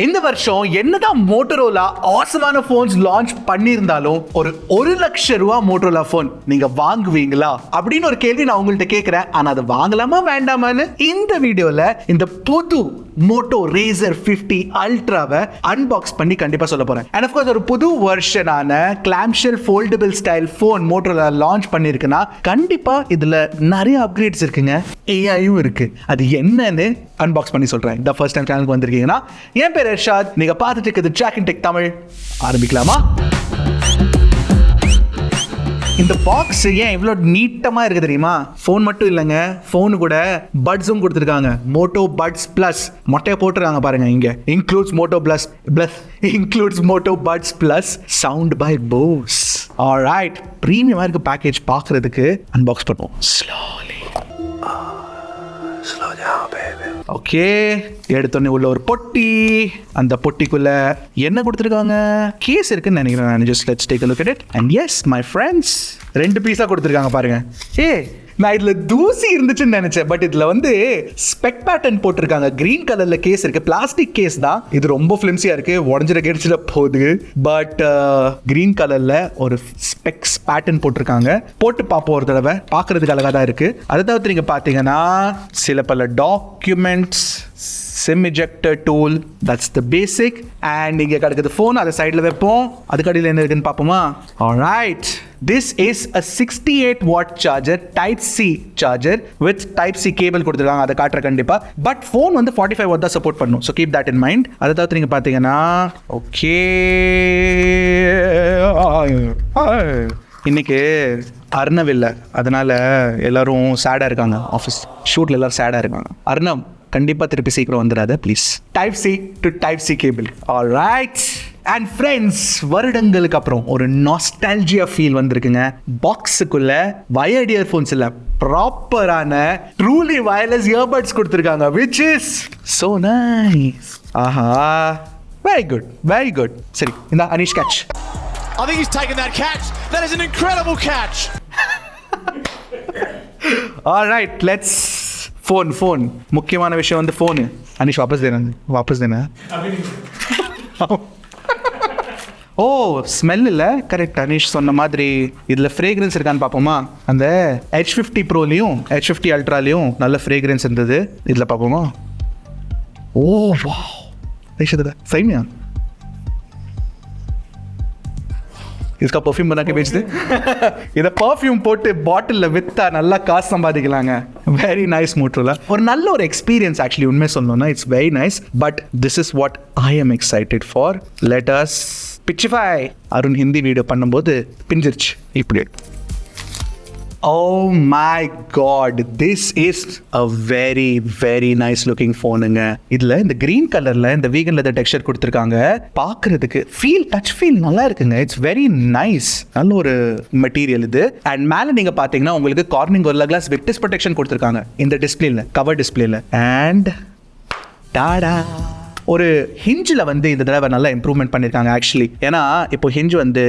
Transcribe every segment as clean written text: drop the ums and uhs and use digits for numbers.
இந்த வருஷம் என்னதான் மோட்டோரோலா ஆசமான போன்ஸ் லான்ச் பண்ணியிருந்தாலும் ஒரு 1 லட்சம் ரூபா மோட்டோரோலா போன் நீங்க வாங்குவீங்களா அப்படின்னு ஒரு கேள்வி நான் உங்கள்கிட்ட கேட்கிறேன். ஆனா அதை வாங்கலாமா வேண்டாமான்னு இந்த வீடியோல இந்த புது மோட்டோ ரேசர் 50 அல்ட்ராவை அன்பாக்ஸ் பண்ணி கண்டிப்பா சொல்ல போறேன். அண்ட் ஆஃப் கோர்ஸ் ஒரு புது வெர்ஷனான clamshell foldable style phone Motorola launch பண்ணிருக்குன்னா கண்டிப்பா இதுல நிறைய அப்கிரேட்ஸ் இருக்குங்க, ஏஐயும் இருக்கு. அது என்னன்னு அன்பாக்ஸ் பண்ணி சொல்றேன். இந்த ஃபர்ஸ்ட் டைம் சேனலுக்கு வந்திருக்கீங்கன்னா என் பேர் எர்ஷாத், நீங்க பார்த்துட்டு இருக்கிறது ட்ராக்கின் டெக் தமிழ். ஆரம்பிக்கலாமா? இந்த பாக்ஸ் ஏன் இவ்வளோ நீட்டமா இருக்கு தெரியுமா? ஃபோன் மட்டும் இல்லைங்க, ஃபோனு கூட பட்ஸும் கொடுத்துருக்காங்க. மோட்டோ பட்ஸ் பிளஸ் மொட்டையை போட்டுருக்காங்க பாருங்க. இங்க includes Moto plus includes Moto buds plus sound by Bose. Alright, பிரீமியமா இருக்கு பேக்கேஜ். பார்க்கறதுக்கு அன்பாக்ஸ் பண்ணுவோம். ஓகே, எடுத்தோடனே உள்ள ஒரு பொட்டி. அந்த பொட்டிக்குள்ள என்ன கொடுத்துருக்காங்க? கேஸ் இருக்குன்னு நினைக்கிறேன். Just let's take a look at it. And yes my friends, 2 பீஸா கொடுத்துருக்காங்க பாருங்க. நான் இதுல தூசி இருந்துச்சுன்னு நினைச்சேன், பட் இதுல வந்து ஸ்பெக் பேட்டர்ன் போட்டிருக்காங்க. கிரீன் கலர்ல கேஸ் இருக்கு, பிளாஸ்டிக் கேஸ் தான். இது ரொம்ப ஃபிலிம்சியா இருக்கு, உடஞ்சிட கிடைச்சிட போகுது. பட் கிரீன் கலர்ல ஒரு ஸ்பெக்ஸ் பேட்டர்ன் போட்டிருக்காங்க. போட்டு பார்ப்போம் ஒரு தடவை. பார்க்கறதுக்கு அழகா தான் இருக்கு. அதை தவிர்த்து நீங்க பாத்தீங்கன்னா சில பல documents, SIM ejector tool, that's the basic. and இங்க கிடக்குது ஃபோன், அதை சைடில் வைப்போம். அதுக்கு அடியில் என்ன இருக்குன்னு பார்ப்போமா? alright, this is a 68 watt charger, type C charger with type C cable கொடுத்துருக்காங்க. அதை காட்டுற கண்டிப்பா. பட் ஃபோன் வந்து 45 watt தான் சப்போர்ட் பண்ணும். So keep that in mind. அதை தவிர்த்து நீங்கள் பார்த்தீங்கன்னா ஓகே, இன்னைக்கு அர்ணவ் இல்லை, அதனால எல்லாரும் சேடாக இருக்காங்க. ஆஃபீஸ் ஷூட்டில் எல்லாரும் சேடாக இருக்காங்க. அர்ணவ் கண்டிப்பாக திருப்பி சீக்கிரம் வந்துடாத please. Type C to type C cable. Alright and friends, வருடங்களுக்கு அப்புறம் ஒரு நாஸ்டால்ஜியா ஃபீல் வந்திருக்குங்க. பாக்ஸுக்குள்ள வயர்ட் இயர்ஃபோன்ஸ் இல்லை, ப்ராப்பரான ட்ரூலி வயர்லெஸ் இயர்பட்ஸ் கொடுத்துருக்காங்க, which is so nice. ஆஹா, வெரி குட் வெரி குட். சரி, இந்த Anish catch. I think he's taken that catch. That is an incredible catch. All right, let's phone முக்கியமான விஷயம் வந்து ஃபோனு. அனிஷ் வாபஸ் தேனா ஓ, ஸ்மெல் இல்லை. கரெக்ட், அனிஷ் சொன்ன மாதிரி இதில் ஃப்ரேக்ரன்ஸ் இருக்கான்னு பார்ப்போமா? அந்த H50 ப்ரோலையும் H50 அல்ட்ராலையும் நல்ல ஃப்ரேக்ரன்ஸ் இருந்தது. இதில் பார்ப்போமா? ஓ வா, சைமியா इसका परफ्यूम बना के बेच दे. இதை பர்ஃப்யூம் போட்டு பாட்டிலில் விற்றா நல்லா காசு சம்பாதிக்கலாங்க. Very nice Motorola. ஒரு நல்ல ஒரு எக்ஸ்பீரியன்ஸ் ஆக்சுவலி. உண்மை சொல்லணும்னா it's very nice. But this is what I am excited for. Let us பிச்சிஃபை. அருண் ஹிந்தி வீடியோ பண்ணும்போது பிஞ்சிருச்சு இப்படி. Oh my god, this is a very very nice looking phoneங்க. இதுல இந்த கிரீன் கலர்ல இந்த வீகன் லெதர் டெக்ஸ்சர் கொடுத்திருக்காங்க. பார்க்கிறதுக்கு டச் ஃபீல் நல்லா இருக்குங்க. It's very nice. நல்ல ஒரு மெட்டீரியல் இது. அண்ட் மேல நீங்க பாத்தீங்கன்னா உங்களுக்கு கார்னிங் கொரில்லா கிளாஸ் விக்டிஸ் ப்ரொடெக்ஷன் கொடுத்திருக்காங்க இந்த டிஸ்பிளேல, கவர் டிஸ்பிளேல. அண்ட் டாடா, ஒரு ஹிஞ்சில் வந்து இந்த தடவை நல்லா இம்ப்ரூவ்மெண்ட் பண்ணியிருக்காங்க ஆக்சுவலி. ஏன்னா இப்போ ஹிஞ்ச் வந்து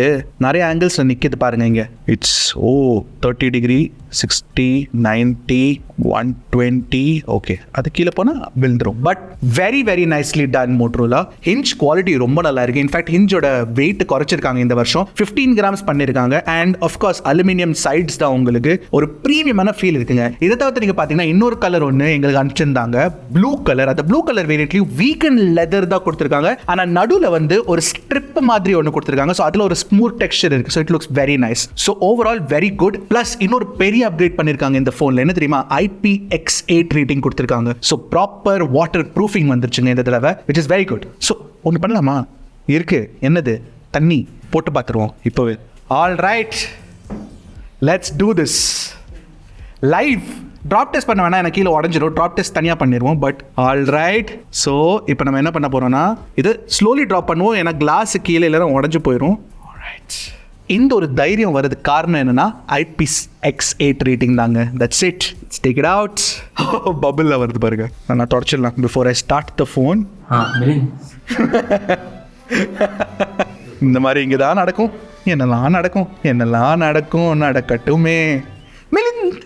நிறைய ஆங்கிள்ஸில் நிற்கிது பாருங்க. இங்கே இட்ஸ் 30 டிகிரி, 60, 90, 120. ஓகே, அது கீழே போனால் விழுந்துரும். But very very nicely ton Motorola. Hinge quality ரொம்ப நல்லா இருக்கு. இன்ஃபேக்ட் ஹிஞ்சோட வெயிட் குறைச்சிருக்காங்க இந்த வருஷம். 15 grams பண்ணியிருக்காங்க. அண்ட் ஆஃப்கோர்ஸ் அலுமினியம் சைட்ஸ் தான் உங்களுக்கு ஒரு ப்ரீமியமான ஃபீல் இருக்குங்க. இதை தவிர்த்து நீங்கள் பார்த்தீங்கன்னா இன்னொரு கலர் ஒன்று எங்களுக்கு அனுப்பிச்சிருந்தாங்க, ப்ளூ கலர். அந்த ப்ளூ கலர் வேரியன்ட்லையும் வீகன் லெதர் தான் கொடுத்துருக்காங்க. ஆனால் நடுவில் வந்து ஒரு ஸ்ட்ரிப் மாதிரி ஒன்று கொடுத்துருக்காங்க. ஸோ அதில் ஒரு ஸ்மூத் டெக்ஸ்சர் இருக்கு. So it looks very nice. So overall very good. Plus இன்னொரு பெரிய அப்கிரேட் பண்ணிருக்காங்க இந்த போன்ல. என்ன தெரியுமா? IPX8 ரேட்டிங் கொடுத்திருக்காங்க. சோ ப்ராப்பர் வாட்டர் ப்ரூஃபிங் வந்துருச்சுங்க இந்த தடவை, which is very good. So ஒன்னு பண்ணலாமா? இருக்கு. என்னது? தண்ணி போட்டு பார்த்துருவோம் இப்போவே. All right, let's do this live. Drop test பண்ண வேணா, எனக்கு கீழே உடஞ்சிடும். ட்ராப் டெஸ்ட் தனியாக பண்ணிடுவோம். பட் ஆல் ரைட், ஸோ இப்போ நம்ம என்ன பண்ண போறோம்னா இது ஸ்லோலி ட்ராப் பண்ணுவோம். ஏன்னா கிளாஸ் கீழே இல்லைன்னா உடஞ்சு போயிடும். ஆல்ரைட், இந்த ஒரு தைரியம் வருது காரணம் என்னன்னா IPX8 ரேட்டிங் தாங்க. That's it. Let's take it out. பபிள்ல வருது பாருங்க. நான் தொடச்சிடலாம் before I start the phone. இந்த மாதிரி இங்கே தான் நடக்கும். என்னெல்லாம் நடக்கட்டுமே. Milind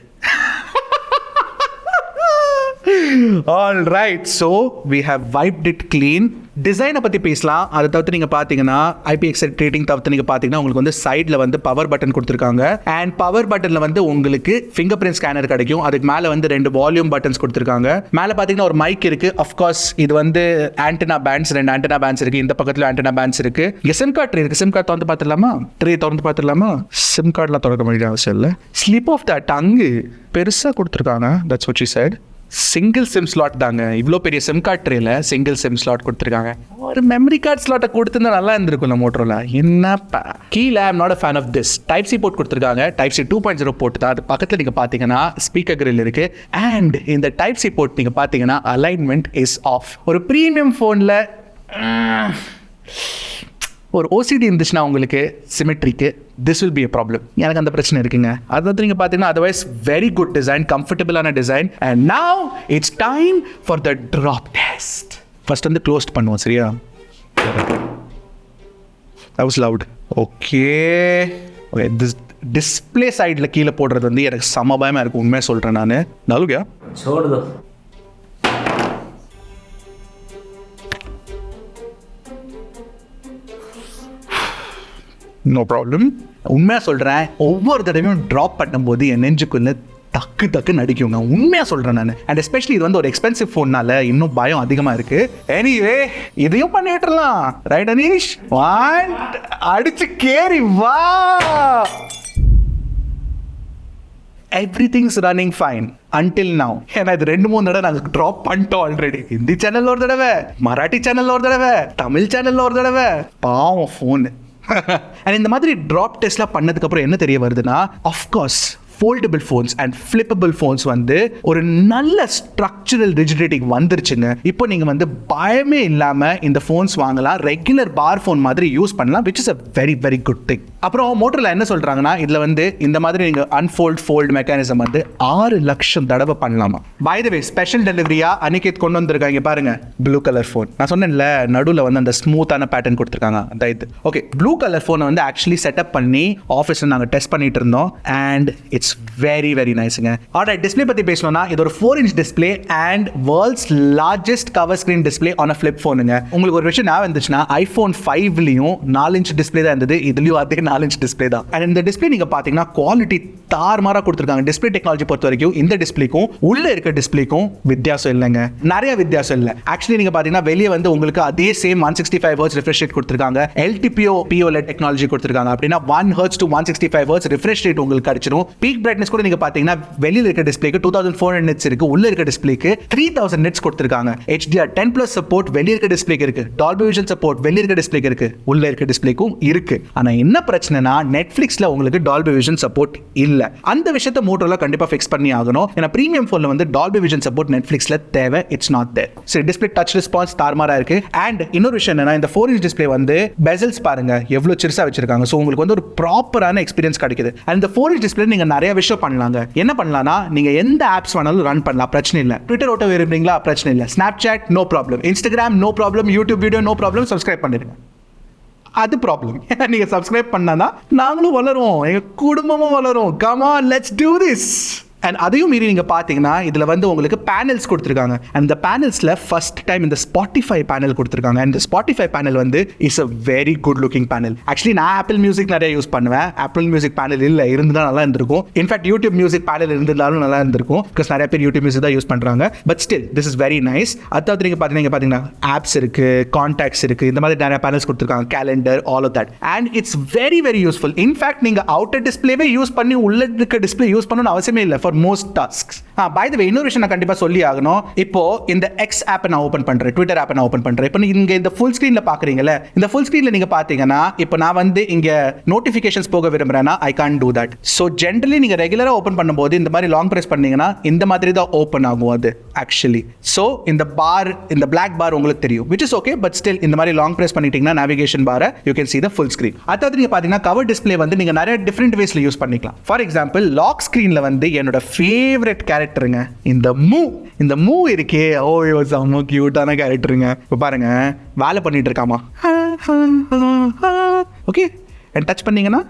all right, so we have wiped it clean. டிசைனை பற்றி பேசலாம். அதை தவிர்த்து நீங்கள் பார்த்தீங்கன்னா IPX ரேட்டிங் தவிர்த்து நீங்கள் பார்த்தீங்கன்னா உங்களுக்கு வந்து சைடில் வந்து பவர் பட்டன் கொடுத்துருக்காங்க. அண்ட் பவர் பட்டனில் வந்து உங்களுக்கு ஃபிங்கர் பிரிண்ட் ஸ்கேனர் கிடைக்கும். அதுக்கு மேலே வந்து 2 வால்யூம் பட்டன்ஸ் கொடுத்துருக்காங்க. மேலே பார்த்தீங்கன்னா ஒரு மைக் இருக்குது. அஃப்கோர்ஸ் இது வந்து ஆண்டனா பேண்ட்ஸ், 2 ஆண்டனா பேண்ட்ஸ் இருக்குது. இந்த பக்கத்தில் ஆண்டனா பேண்ட்ஸ் இருக்குது. இங்கே சிம் கார்டு ட்ரே இருக்குது. சிம் கார்டு திறந்து பார்த்துடலாமா? ட்ரே திறந்து பார்த்துடலாமா? சிம் கார்டெலாம் திறக்க வேண்டிய அவசியம் இல்லை. ஸ்லிப் ஆஃப் த டங்கு பெருசாக கொடுத்துருக்காங்க. That's what she said. Single SIM slot தாங்க. இவ்வளோ பெரிய சிம் கார்டு ட்ரேல சிங்கிள் சிம் ஸ்லாட் கொடுத்துருக்காங்க. ஒரு மெமரி கார்டு ஸ்லாட்டை கொடுத்துருந்தா நல்லா இருந்திருக்கும்ல மோட்டரோலா. என்னப்பா கீழே I'm not a fan of this. Type C port கொடுத்துருக்காங்க. டைப் சி 2.0 போர்ட் தான். அது பக்கத்தில் நீங்கள் பார்த்தீங்கன்னா ஸ்பீக்கர் கிரில் இருக்கு. அண்ட் இந்த டைப் சி போர்ட் நீங்கள் பார்த்தீங்கன்னா அலைன்மெண்ட் இஸ் ஆஃப். ஒரு ப்ரீமியம் ஃபோனில் ஒரு OCD இருந்துச்சுன்னா உங்களுக்கு சிமெட்ரிக்கு this will be a problem. எனக்கு அந்த பிரச்சனை இருக்குங்க. அதாவது நீங்கள் பார்த்தீங்கன்னா அதர்வைஸ் வெரி குட் டிசைன், கம்ஃபர்டபுளான design. And now it's time for the drop test. First வந்து க்ளோஸ்ட் பண்ணுவோம், சரியா? that was loud. Okay this display சைடில் கீழே போடுறது வந்து எனக்கு சம பயமாக இருக்கும். உண்மையாக சொல்கிறேன் நான். நலுகா छोड़ நோ ப்ராப்ளம். உண்மையாக சொல்கிறேன், ஒவ்வொரு தடவையும் ட்ராப் பண்ணும்போது என் நெஞ்சுக்குள்ள டக்கு டக்கு நடிக்குங்க. உண்மையாக சொல்கிறேன் நான். அண்ட் எஸ்பெஷலி இது வந்து ஒரு எக்ஸ்பென்சிவ் ஃபோன்னால இன்னும் பயம் அதிகமாக இருக்குது. எனிவே இதையும் பண்ணிட்டுலாம். ரைட் அனீஷ்? அடிச்சு கேரி வா. Everything's running fine until now. ஏன்னா இது 2-3 தடவை நாங்கள் ட்ராப் பண்ணிட்டோம் ஆல்ரெடி. ஹிந்தி சேனலில் ஒரு தடவை, மராட்டி சேனலில் ஒரு தடவை, தமிழ் சேனலில் ஒரு தடவை. பாவம் ஃபோனு. அண்ட் இந்த மாதிரி ட்ராப் டெஸ்ட்லாம் பண்ணதுக்கப்புறம் என்ன தெரிய வருதுன்னா, of course foldable phones and flippable phones வந்து ஒரு நல்ல ஸ்ட்ரக்சரல் ரிஜிடிட்டிக்கு வந்துருச்சுங்க. இப்போ நீங்கள் வந்து பயமே இல்லாமல் இந்த ஃபோன்ஸ் வாங்கலாம். ரெகுலர் பார் ஃபோன் மாதிரி யூஸ் பண்ணலாம், which is a very very good thing. அப்புறம் மோட்டரில் என்ன சொல்கிறாங்கன்னா, இதில் வந்து இந்த மாதிரி நீங்கள் ஃபோல்ட் மெக்கானிசம் வந்து 6 லட்சம் தடவை பண்ணலாமா. பை த வே ஸ்பெஷல் டெலிவரியாக அன்னைக்கு கொண்டு வந்திருக்காங்க பாருங்க, ப்ளூ கலர் ஃபோன். நான் சொன்னேன்ல நடுவில் வந்து அந்த ஸ்மூத்தான பேட்டர்ன் கொடுத்துருக்காங்க, அந்த இது. ஓகே, ப்ளூ கலர் ஃபோனை வந்து ஆக்சுவலி செட்டப் பண்ணி ஆஃபீஸில் நாங்கள் டெஸ்ட் பண்ணிட்டு இருந்தோம். அண்ட் இட்ஸ் வெரி வெரி நைஸுங்க. ஆல்ரைட், டிஸ்பிளே பற்றி பேசணும்னா இது ஒரு 4-inch display and world's largest cover screen display on a flip ஃபோனுங்க. உங்களுக்கு ஒரு விஷயம் ஞாபகம் இருந்துச்சுன்னா iPhone 5லையும் 4-inch டிஸ்பிளே தான் இருந்தது. இதுலையும் அதே 4-inch டிஸ்பிளே தான். அண்ட் இந்த டிஸ்பிளே நீங்கள் பார்த்தீங்கன்னா குவாலிட்டி தாறுமாறாக கொடுத்துருக்காங்க. டிஸ்பிளே டெக்னாலஜி பொறுத்த வரைக்கும் இந்த டிஸ்பிளேக்கும் உள்ள இருக்க டிஸ்பிளேக்கும் வித்தியாசம் இல்லைங்க, நிறைய வித்தியாசம் இல்லை. ஆக்சுவலி நீங்கள் பார்த்தீங்கன்னா வெளியே வந்து உங்களுக்கு அதே சேம் 165 Hz ரிஃப்ரெஷ் ரேட் கொடுத்துருக்காங்க. LTPO POLED டெக்னாலஜி கொடுத்துருக்காங்க. அப்படின்னா 1 Hz to 165 Hz refresh rate உங்களுக்கு கிடைச்சிடும். பீக் பிரைட்னஸ் கூட நீங்க பாத்தீங்கன்னா வெளியில இருக்க டிஸ்பிளேக்கு 2400 nits இருக்கு, உள்ள இருக்க டிஸ்பிளேக்கு 3000 nits கொடுத்திருக்காங்க. HDR10+ சப்போர்ட் வெளிய இருக்க டிஸ்பிளேக்கு இருக்கு. Dolby Vision சப்போர்ட் வெளிய இருக்க டிஸ்பிளேக்கு இருக்கு, உள்ள இருக்க டிஸ்பிளேக்கும் இருக்கு. ஆனா என்ன பிரச்சனைனா Netflixல உங்களுக்கு Dolby Vision சப்போர்ட் இல்ல. அந்த விஷயத்தை Motorola கண்டிப்பா ஃபிக்ஸ் பண்ணி ஆகணும். ஏன்னா பிரீமியம் போன்ல வந்து Dolby Vision சப்போர்ட் Netflixல தேவை, இட்ஸ் நாட் தேர். சரி, டிஸ்பிளே டச் ரெஸ்பான்ஸ் தாறுமாறா இருக்கு. அண்ட் இன்னொரு விஷயம் என்னன்னா, இந்த 4-inch டிஸ்பிளே வந்து பெசல்ஸ் பாருங்க எவ்வளவு சிறுசா வச்சிருக்காங்க. சோ உங்களுக்கு வந்து ஒரு ப்ராப்பரான எக்ஸ்பீரியன்ஸ் கிடைக்குது. அண்ட் இந்த 4-inch டிஸ்பிளே நீங்க நிறைய விஷயம் பண்ணலாங்க. என்ன பண்ணலாம்னா, நீங்க எந்த ஆப்ஸ் வேணாலும் ரன் பண்ணலாம், பிரச்சனை இல்லை. ட்விட்டர் ஓட்ட விரும்புறீங்களா, பிரச்சனை இல்லை. Snapchat no problem, Instagram no problem, YouTube video no problem. Subscribe பண்ணிடுங்க, அது ப்ராப்ளம். ஏன்னா நீங்க சப்ஸ்கிரைப் பண்ணாதான் நாங்களும் வளரும், எங்க குடும்பமும் வளரும். Come on, let's to this. And அதையும் மீறி நீங்கள் பார்த்தீங்கன்னா இதில் வந்து உங்களுக்கு பேனல்ஸ் கொடுத்துருக்காங்க. அந்த பேனல்ஸில் ஃபர்ஸ்ட் டைம் இந்த ஸ்பாட்டிஃபை பேனல் கொடுத்துருக்காங்க. இந்த ஸ்பாட்டிஃபை பேனல் வந்து is a very good looking panel. Actually நான் ஆப்பிள் மியூசிக் நிறைய யூஸ் பண்ணுவேன். ஆப்பிள் மியூசிக் பேனல் இல்லை, இருந்தால் நல்லா இருந்திருக்கும். இன்ஃபேக்ட் யூடியூப் மியூசிக் பேனல் இருந்தாலும் நல்லா இருந்திருக்கும், பிகாஸ் நிறைய பேர் யூடியூப் மியூசிக் தான் யூஸ் பண்ணுறாங்க. But still this is very nice. அதாவது நீங்கள் பார்த்தீங்கன்னா ஆப்ஸ் இருக்குது, கான்டாக்ட்ஸ் இருக்குது, இந்த மாதிரி நிறைய பேனல்ஸ் கொடுத்துருக்காங்க, calendar, all of that. And it's very very useful. In fact நீங்கள் அவுட்டர் டிஸ்பிளேவே யூஸ் பண்ணி உள்ள இருக்க டிஸ்பிளே யூஸ் பண்ணணும்னு அவசியமே இல்லை for most tasks. By the way, இன்னொரு விஷயம் நான் கண்டிப்பா சொல்லி ஆகணும். இப்போ இந்த X ஆப் நான் ஓபன் பண்றேன், ட்விட்டர் ஆப் நான் ஓபன் பண்றேன். இப்போ நீங்க இந்த ஃபுல் ஸ்கிரீன்ல பாக்குறீங்கல, இந்த ஃபுல் ஸ்கிரீன்ல நீங்க பாத்தீங்கன்னா இப்போ நான் வந்து இங்க நோட்டிஃபிகேஷன்ஸ் போக விரும்புறேன்னா I can't do that. So generally நீங்க ரெகுலரா ஓபன் பண்ணும்போது இந்த மாதிரி லாங் பிரஸ் பண்ணீங்கன்னா இந்த மாதிரி தான் ஓபன் ஆகும் அது ஆக்சுவலி. So இந்த பார், இந்த black bar உங்களுக்கு தெரியும், which is okay, but still இந்த மாதிரி லாங் பிரஸ் பண்ணிட்டீங்கன்னா நேவிகேஷன் பாரை you can see the full screen. அதாவது நீங்க பாத்தீங்கன்னா கவர் டிஸ்ப்ளே வந்து நீங்க நிறைய டிஃபரெண்ட் வேஸ்ல யூஸ் பண்ணிக்கலாம். ஃபார் எக்ஸாம்பிள் லாக் ஸ்கிரீன்ல வந்து என்னோட ஃபேவரட் கேரக்டருங்க இந்த மூ இருக்கே, ஓ செம்ம கியூட்டான கேரக்டருங்க. இப்போ பாருங்க வேலை பண்ணிட்டு இருக்காமா, ஓகே, டச் பண்ணீங்கன்னா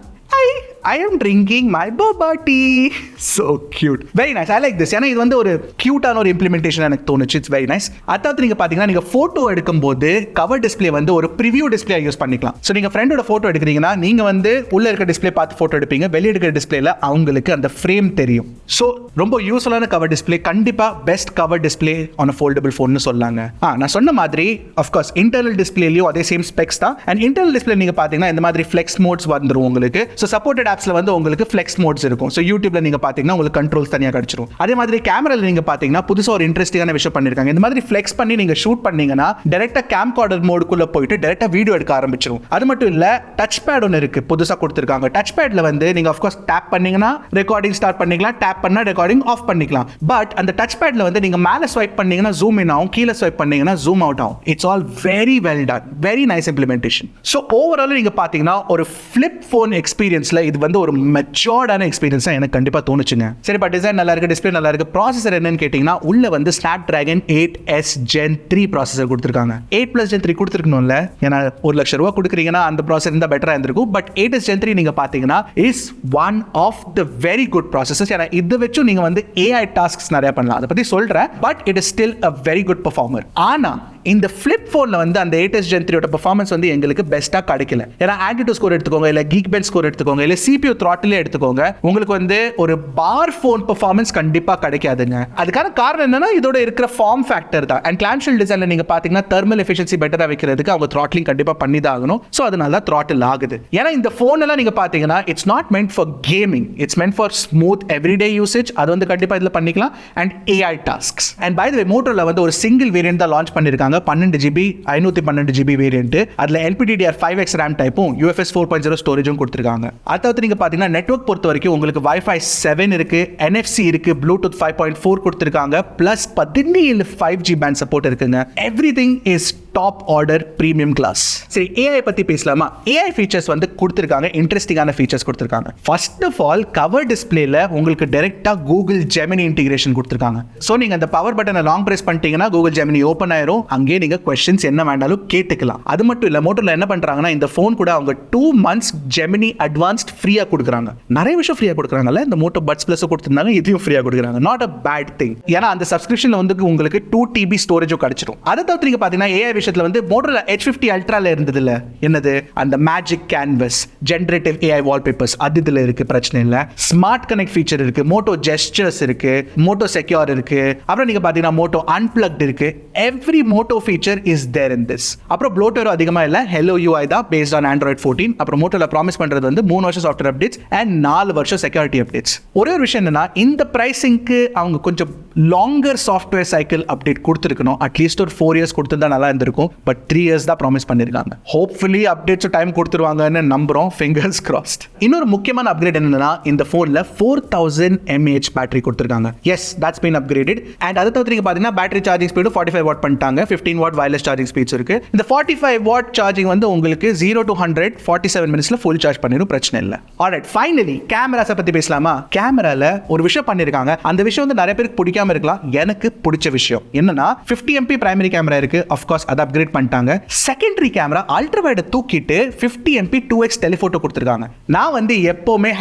I am drinking my boba tea. So cute. Very nice. I like this. ஏன்னா இது வந்து ஒரு கியூட்டான ஒரு இம்ப்ளிமெண்டேஷன் எனக்கு தோணுச்சு. It's very nice. அதாவது நீங்க பாத்தீங்கன்னா நீங்க போட்டோ எடுக்கும்போது கவர் டிஸ்ப்ளே வந்து ஒரு ப்ரிவியூ டிஸ்ப்ளே யூஸ் பண்ணிக்கலாம். ஸோ நீங்க ஃப்ரெண்டோட போட்டோ எடுக்கிறீங்கன்னா நீங்க வந்து உள்ள இருக்க டிஸ்ப்ளே பார்த்து போட்டோ எடுப்பீங்க, வெளியே எடுக்கிற டிஸ்ப்ளேல அவங்களுக்கு அந்த ஃப்ரேம் தெரியும். ஸோ ரொம்ப யூஸ்ஃபுல்லான கவர் டிஸ்ப்ளே, கண்டிப்பா best cover display on foldable ஃபோன்னு சொல்லாங்க. நான் சொன்ன மாதிரி அஃப்கோர்ஸ் இன்டர்னல் டிஸ்ப்ளேலயும் அதே சேம் ஸ்பெக்ஸ் தான். அண்ட் இன்டர்னல் டிஸ்ப்ளே நீங்க பாத்தீங்கன்னா இந்த மாதிரி ஃபிளெக்ஸ் மோட்ஸ் வந்துரும் உங்களுக்கு. ஸோ சப்போர்ட்டட் ஆப்ஸ்ல வந்து உங்களுக்கு ஃபிளெக்ஸ் மோட்ஸ் இருக்கும். ஸோ யூடியூப்ல நீங்க பாத்தீங்கன்னா உங்களுக்கு கண்ட்ரோல்ஸ் தனியாக கிடைச்சிரும். அதே மாதிரி கேமரால நீங்க பாத்தீங்கன்னா புதுசா ஒரு இன்ட்ரெஸ்டிங்கான விஷயம் பண்ணிருக்காங்க. இந்த மாதிரி ஃபிளெக்ஸ் பண்ணி நீங்க ஷூட் பண்ணீங்கன்னா டைரக்டா கேம்கார்டர் மோடுக்குள்ள போயிட்டு டைரக்டா வீடியோ எடுக்க ஆரம்பிச்சிரும். அது மட்டும் இல்ல டச் பேட் ஒன்று இருக்கு, புதுசா கொடுத்திருக்காங்க. டச் பேட்ல வந்து நீங்க ஆஃப் கோர்ஸ் டேப் பண்ணீங்கன்னா ரெக்கார்டிங் ஸ்டார்ட் பண்ணிக்கலாம், டேப் பண்ணா ரெக்கார்டிங் ஆஃப் பண்ணிக்கலாம். பட் அந்த டச் பேட்ல வந்து நீங்க மேல ஸ்வைப் பண்ணீங்கன்னா ஜூம் இன் ஆகும், கீழே ஸ்வைப் பண்ணீங்கன்னா ஜூம் அவுட் ஆகும். It's all very well done, very nice implementation. So overall நீங்க பாத்தீங்கன்னா ஒரு ஃபிளிப் ஃபோன் எக்ஸ்பீரியன்ஸ்ல இது வந்து ஒரு மெச்சூர்டான எக்ஸ்பீரியன்ஸா எனக்கு கண்டிப்பா தோணுச்சுங்க. சரி, பட் டிசைன் நல்லா இருக்கு, டிஸ்ப்ளே நல்லா இருக்கு. ப்ராசஸர் என்னன்னு கேட்டீங்கன்னா உள்ள வந்து Snapdragon 8s Gen 3 ப்ராசஸர் கொடுத்திருக்காங்க. 8+ Gen 3 கொடுத்திருக்கணும்ல, ஏன்னா ₹1,00,000 கொடுக்குறீங்கன்னா அந்த ப்ராசஸர் இருந்தா பெட்டரா இருந்திருக்கும். பட் 8s Gen 3 நீங்க பாத்தீங்கன்னா is one of the very good processors. ஏன்னா இதை வச்சு நீங்க வந்து AI டாஸ்க்ஸ் நிறைய பண்ணலாம், அதை பத்தி சொல்றேன். But it is still a very good performer. ஆனா இந்த ஃபிளிப் ஃபோன்ல வந்து அந்த 8s Gen 3 பெர்ஃபார்மன்ஸ் வந்து எங்களுக்கு பெஸ்ட்டாக கிடைக்கல. ஏன்னா ஆங்கிட்டோ ஸ்கோர் எடுத்துக்கோங்க, இல்லை கீக்பென்ச் ஸ்கோர் எடுத்துக்கோங்க, இல்லை CPU த்ராட்டிலே எடுத்துக்கோங்க, உங்களுக்கு வந்து ஒரு பார் ஃபோன் பெர்ஃபார்மன்ஸ் கண்டிப்பாக கிடைக்காதுங்க. அதுக்கான காரணம் என்னன்னா இதோட இருக்கிற ஃபார்ம் ஃபேக்டர் தான். அண்ட் கிளாம்ஷெல் டிசைன்ல நீங்க பார்த்தீங்கன்னா தெர்மல் எஃபிஷியன்சி பெட்டராக வைக்கிறதுக்கு அவங்க த்ராட்லிங் கண்டிப்பாக பண்ணி தான் ஆகணும். ஸோ அதனால தான் த்ராட்டில் ஆகுது. ஏன்னா இந்த ஃபோன் எல்லாம் நீங்க பார்த்தீங்கன்னா it's not meant for gaming, it's meant for smooth everyday usage. அது வந்து கண்டிப்பாக இதில் பண்ணிக்கலாம். And AI tasks. And by the way Motorola வந்து ஒரு சிங்கிள் வேரியன்ட் தான் லான்ச் பண்ணியிருக்காங்க. 12GB 512GB variant. அதுல LPDDR5X RAM டைப்பும் UFS 4.0 ஸ்டோரேஜும் கொடுத்திருக்காங்க. அதாவது நீங்க பாத்தீங்கன்னா நெட்வொர்க் பொறுத்த வரைக்கும் உங்களுக்கு Wi-Fi 7 இருக்கு, NFC இருக்கு, Bluetooth 5.4 கொடுத்திருக்காங்க, பிளஸ் 17 5G பேண்ட் சப்போர்ட் இருக்குங்க. Everything is top order premium class. சரி, AI பத்தி பேசலாமா? AI ஃபீச்சர்ஸ் வந்து கொடுத்திருக்காங்க, இன்ட்ரெஸ்டிங்கான ஃபீச்சர்ஸ் கொடுத்திருக்காங்க. ஃபர்ஸ்ட் ஆஃப் ஆல் கவர் டிஸ்ப்ளேல உங்களுக்கு டைரக்டா Google Gemini இன்டிகிரேஷன் கொடுத்திருக்காங்க. சோ நீங்க அந்த பவர் பட்டனை லாங் பிரஸ் பண்ணிட்டீங்கன்னா Google Gemini ஓபன் ஆயிரும். அங்கே நீங்க क्वेश्चंस என்ன வேண்டாலும் கேட்டுக்கலாம். அது மட்டும் இல்ல, மோட்டோரோலா என்ன பண்றாங்கன்னா இந்த ஃபோன் கூட அவங்க 2 months Gemini அட்வான்ஸ்ட் ஃப்ரீயா கொடுக்குறாங்க. நிறைய விஷயம் ஃப்ரீயா கொடுக்குறாங்கல்ல, இந்த மோட்டோ பட்ஸ் பிளஸ் கொடுத்திருந்தாங்க, இதையும் ஃப்ரீயா கொடுக்குறாங்க. Not a bad thing. ஏன்னா அந்த சப்ஸ்கிரிப்ஷன்ல வந்து உங்களுக்கு 2 TB ஸ்டோரேஜும் கிடைச்சிடும். அதை தவிர்த்து நீங்க பாத்தீங்கன்னா AI விஷயத்துல வந்து மோட்டோரோலா H50 அல்ட்ரால இருந்தது இல்ல, என்னது அந்த magic canvas generative AI wallpapers, அது இதுல இருக்கு, பிரச்சனை இல்ல. ஸ்மார்ட் கனெக்ட் ஃபீச்சர் இருக்கு, மோட்டோ ஜெஸ்டர்ஸ் இருக்கு, மோட்டோ செக்யூர் இருக்கு, அப்புறம் நீங்க பாத்தீங்கன்னா மோட்டோ அன்பிளக்ட் இருக்கு. Every Moto feature is there in this. அப்புறம் ப்ளோட்டர் அதிகமா இல்ல, Hello UI தான் based on Android 14. அப்புறம் மோட்டோரோலா ப்ராமிஸ் பண்றது வந்து 3 வருஷம் சாஃப்ட்வேர் அப்டேட்ஸ் அண்ட் 4 வருஷம் செக்யூரிட்டி அப்டேட்ஸ். ஒரே ஒரு விஷயம் என்னன்னா இந்த பிரைசிங்க்கு அவங்க கொஞ்சம் லாங்கர் சாஃப்ட்வேர் சைக்கிள் அப்டேட் கொடுத்துருக்கணும். அட்லீஸ்ட் ஒரு 4 years கொடுத்துருந்தா நல்லா இருந்திருக்கும். பட் 3 years தான் ப்ராமிஸ் பண்ணிருக்காங்க. ஹோப்ஃபுல்லி அப்டேட்ஸ் டைம் கொடுத்துருவாங்கன்னு நம்புறோம், ஃபிங்கர்ஸ் கிராஸ்ட். இன்னொரு முக்கியமான அப்கிரேட் என்னன்னா இந்த போன்ல 4000 mAh பேட்டரி கொடுத்துருக்காங்க. Yes, that's been upgraded. And அதை தவிர்த்து நீங்க பாத்தீங்கன்னா பேட்டரி சார்ஜிங் ஸ்பீடு 45 வாட் பண்ணிட்டாங்க. 15 வாட் வயர்லெஸ் சார்ஜிங் ஸ்பீட்ஸ் இருக்கு. இந்த 45 வாட் சார்ஜிங் வந்து உங்களுக்கு 0 to 100 47 மினிட்ஸ்ல ஃபுல் சார்ஜ் பண்ணிரும், பிரச்சனை இல்ல. ஆல்ரைட், ஃபைனலி கேமராஸை பத்தி பேசலாமா? கேமரால ஒரு விஷயம் பண்ணிருக்காங்க, அந்த விஷயம் வந்து நிறைய பேருக்கு பிடிக்காம இருக்கலாம். எனக்கு பிடிச்ச விஷயம் என்னன்னா 50 MP பிரைமரி கேமரா இருக்கு. ஆஃப் கோர்ஸ் அதை அப்கிரேட் பண்ணிட்டாங்க. செகண்டரி கேமரா அல்ட்ரா வைட தூக்கிட்டு 50 MP 2x டெலிஃபோட்டோ கொடுத்திருக்காங்க. நான் வந்து எப்பவுமே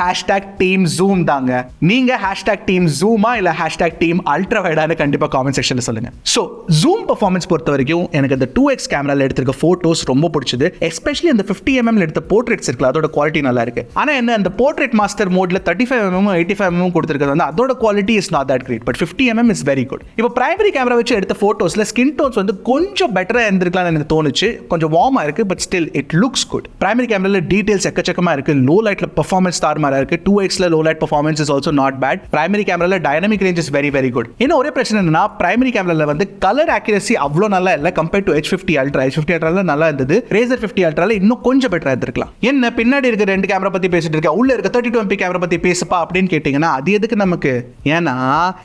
#team zoom தாங்க. நீங்க #team zoom இல்ல #team ultra wideன்னு கண்டிப்பா காமெண்ட் செக்ஷன்ல சொல்லுங்க. சோ ஜூம் பெர்ஃபார்மன்ஸ் பொறுத்த வரைக்கும் எனக்கு அந்த 2x கேமரால எடுத்திருக்க போட்டோஸ் ரொம்ப பிடிச்சது. எஸ்பெஷலி அந்த 50 mm எடுத்த போர்ட்ரேட்ஸ் இருக்குல்ல, அதோட குவாலிட்டி நல்லா இருக்கு. ஆனா என்ன, அந்த போர்ட்ரேட் மாஸ்டர் மோட்ல 35 mm 85 mm கொடுத்திருக்கிறது வந்து அதோட quality is not that great. But 50 mm is very good. இப்போ பிரைமரி கேமரா வச்சு எடுத்த போட்டோஸ்ல ஸ்கின் டோன்ஸ் வந்து கொஞ்சம் பெட்டரா இருந்திருக்கலாம்னு எனக்கு தோணுச்சு. கொஞ்சம் வார்மா இருக்கு, but still it looks good. Primary கேமரால டீடைல்ஸ் எக்கச்சக்கமா இருக்கு. லோ லைட்ல பெர்ஃபார்மன்ஸ் தாறுமாறா இருக்கு. 2x low light performance is also not bad. Primary கேமரால dynamic range is very very good. இன்னும் ஒரே பிரச்சனை என்னன்னா பிரைமரி கேமரால வந்து கலர் ஆக்யூரசி அவ்வளோ நல்லா இல்லை compared to H50 ultra. H50 அல்ட்ரால நல்லா இருந்தது. Razr 50 அல்ட்ரால இன்னும் கொஞ்சம் பெட்டரா இருந்திருக்கலாம். என்ன பின்னாடி இருக்க 2 கேமரா பத்தி பேசிட்டு இருக்க, உள்ள இருக்க 32 MP கேமரா பத்தி பேசப்பா அப்படின்னு கேட்டீங்கன்னா அது எதுக்கு நமக்கு? ஏன்னா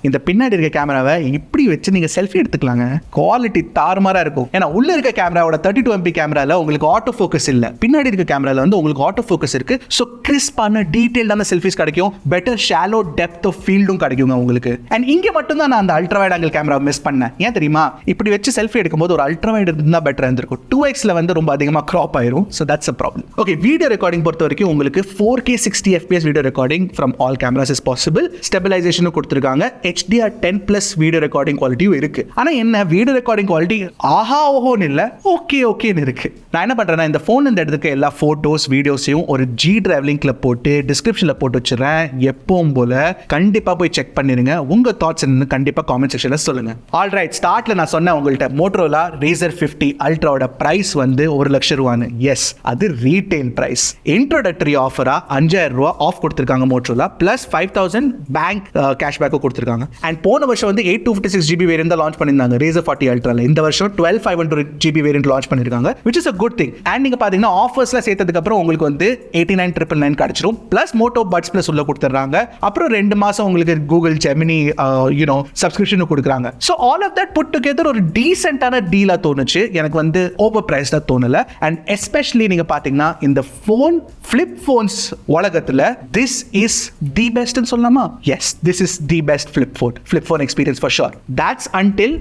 இந்த பின்னாடி இருக்க கேமராவை இப்படி வச்சு நீங்க செல்ஃபி எடுத்துக்கலாங்க. குவாலிட்டி தாறுமாறா இருக்கும். ஏன்னா உள்ள இருக்க கேமராவோட 32 MP கேமரால உங்களுக்கு ஆட்டோ ஃபோக்கஸ் இல்ல, பின்னாடி இருக்க கேமரால வந்து உங்களுக்கு ஆட்டோ ஃபோக்கஸ் இருக்கு. ஸோ கிறிஸ்பான டீடைல்டான செல்ஃபிஸ் கிடைக்கும், பெட்டர் ஷாலோ டெப்த் ஆஃப் ஃபீல்டும் கிடைக்குங்க உங்களுக்கு. அண்ட் இங்க மட்டும் தான் நான் அந்த ultra wide angle camera miss பண்ணேன். ஏன் தெரியுமா? இப்படி வச்சு செல்ஃபி எடுக்கும்போது ஒரு அல்ட்ரா வைட் இருந்தா பெட்டரா இருந்திருக்கும். 2x வந்து ரொம்ப அதிகமா கிராப் ஆயிரும். So that's a problem. Okay, video recording பொறுத்த வரைக்கும் உங்களுக்கு 4K 60 FPS video recording from all cameras is possible. ஸ்டெபிலைசேஷனும் கொடுத்துருக்காங்க. HDR10+ வீடியோ ரெக்கார்டிங் குவாலிட்டியும் இருக்கு. ஆனா என்ன, வீடியோ ரெக்கார்டிங் குவாலிட்டி ஆஹா ஓஹோன்னு இல்ல, ஓகேன்னு இருக்கு. நான் என்ன பண்றேன்னா, இந்த போன் இந்த இடத்துக்கு எல்லா போட்டோஸ் வீடியோஸையும் ஒரு G டிரைவ் லிங்க்ல போட்டு டிஸ்கிரிப்ஷன்ல போட்டு வச்சிடறேன். எப்பவும் போல கண்டிப்பா போய் செக் பண்ணிருங்க. உங்க தாட்ஸ் என்னன்னு கண்டிப்பா காமெண்ட் செக்ஷன்ல சொல்லுங்க. ஆல்ரைட், ஸ்டார்ட்ல நான் சொன்னேன் உங்கள்கிட்ட Motorola Razr 50 Ultraவோட பிரைஸ் வந்து 1 லட்சம் ரூபான்னு. எஸ், அது ரீட்டைல் பிரைஸ். இன்ட்ரோடக்டரி ஆஃபரா 5000 ரூபாய் ஆஃப் கொடுத்திருக்காங்க Motorola, பிளஸ் 5000 பேங்க் கேஷ்பேக்கும் கொடுத்திருக்காங்க. அண்ட் போன வருஷம் வந்து 8256 GB வேரியன்ட் லான்ச் பண்ணிருந்தாங்க Razr 40 Ultraல. இந்த வருஷம் 12500 GB வேரியன்ட் லான்ச் பண்ணிருக்காங்க, which is a good thing. And நீங்க பாத்தீங்கன்னா ஆஃபர்ஸ்ல சேர்த்ததுக்கு அப்புறம் உங்களுக்கு வந்து 89,999 கிடைச்சிரும். பிளஸ் மோட்டோ பட்ஸ் பிளஸ் உள்ள கொடுத்துறாங்க. அப்புறம் 2 மாசம் உங்களுக்கு கூகுள் ஜெமினி சப்ஸ்கிரிப்ஷன் கொடுக்குறாங்க. So all of that put together ஒரு டீசென்டான டீலா தோணுச்சு. எனக்கு வந்து ஓவர் பிரைஸ்டா தோணல. அண்ட் எஸ்பெஷலி நீங்க பாத்தீங்கன்னா இந்த போன் ஃபிளிப் போன்ஸ் உலகத்துல திஸ் இஸ் தி பெஸ்ட்னு சொல்லலாமா? Yes, this is the best flip phone experience for sure. That's until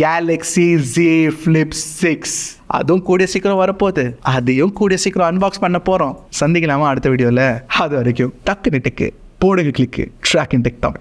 Galaxy Z Flip 6. அதுவும் கூடிய சீக்கிரம் வரப்போகுது. அதையும் கூடிய சீக்கிரம் அன்பாக்ஸ் பண்ண போறோம். சந்திக்கலாமா அடுத்த வீடியோல? அது வரைக்கும் டக்குனு டெக்கு போடுங்க, கிளிக்கு Trakin Tech Talk.